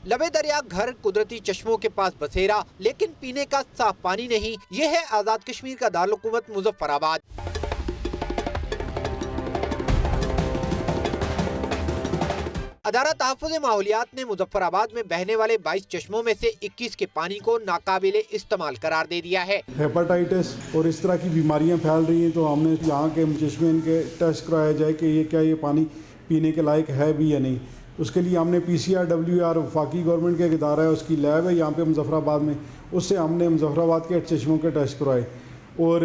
लबे दरिया घर कुदरती चश्मों के पास बसेरा, लेकिन पीने का साफ पानी नहीं। ये है आजाद कश्मीर का दारुल-हुकूमत मुजफ्फराबाद। अदारा तहफ़्फ़ुज़ माहौलियात ने मुजफ्फराबाद में बहने वाले 22 चश्मों में से 21 के पानी को नाकाबिले इस्तेमाल करार दे दिया है। हेपेटाइटिस और इस तरह की बीमारियां फैल रही हैं, तो हमने यहाँ के चश्मे इनके टेस्ट कराया जाए कि ये क्या ये पानी पीने के लायक है भी या नहीं। उसके लिए हमने PCR WR वफाकी गवर्नमेंट का एक इदारा है, उसकी लैब है यहाँ पे मुजफ्फराबाद में, उससे हमने मुजफ्फराबाद के चश्मों के टेस्ट करवाए और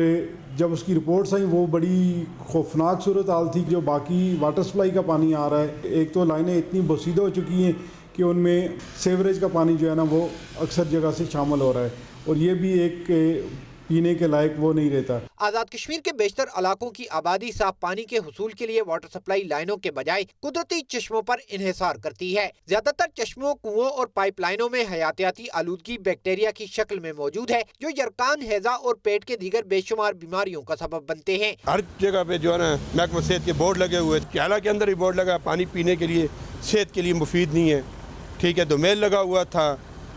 जब उसकी रिपोर्ट्स आई वो बड़ी खौफनाक सूरत हाल थी। जो बाकी वाटर सप्लाई का पानी आ रहा है, एक तो लाइनें इतनी बसीदा हो चुकी हैं कि उनमें सीवरेज का पानी जो है ना वो अक्सर जगह से शामिल हो रहा है और ये भी एक पीने के लायक वो नहीं रहता। आजाद कश्मीर के बेशतर इलाकों की आबादी साफ पानी के हुसूल के लिए वाटर सप्लाई लाइनों के बजाय कुदरती चश्मों पर इन्हिसार करती है। ज्यादातर चश्मों, कुओं और पाइप लाइनों में हयातियाती आलूदगी बैक्टीरिया की शक्ल में मौजूद है, जो यरकान, हैजा और पेट के दीगर बेशुमार बीमारियों का सबब बनते हैं। हर जगह पे जो है ना महकमा सेहत के बोर्ड लगे हुए, क्याला के अंदर ही बोर्ड लगा, पानी पीने के लिए सेहत के लिए मुफीद नहीं है। ठीक है, दोमेल लगा हुआ था,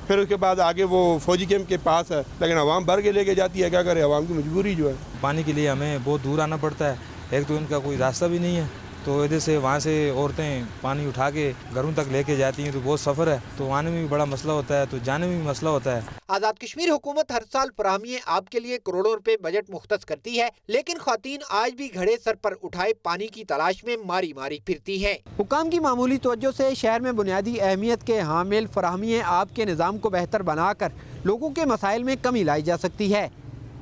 फिर उसके बाद आगे वो फौजी कैंप के पास है, लेकिन आवाम भर के लेके जाती है। क्या करे, आवाम की मजबूरी जो है। पानी के लिए हमें बहुत दूर आना पड़ता है, एक तो इनका कोई रास्ता भी नहीं है, तो वजह से वहाँ से औरतें पानी उठा के घरों तक लेके जाती हैं, तो बहुत सफ़र है, तो आने में भी बड़ा मसला होता है, तो जाने में भी मसला होता है। आजाद कश्मीर हुकूमत हर साल फराहमी आब के लिए करोड़ों रुपए बजट मुख्तस करती है, लेकिन ख्वातीन आज भी घड़े सर पर उठाए पानी की तलाश में मारी मारी फिरती हैं। हुकाम की मामूली तवज्जो से शहर में बुनियादी अहमियत के हामिल फराहमी आब के निज़ाम को बेहतर बनाकर लोगों के मसाइल में कमी लाई जा सकती है।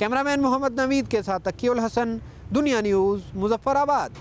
कैमरामैन मोहम्मद नवीद के साथ तकीउल हसन, दुनिया न्यूज़, मुजफ्फराबाद।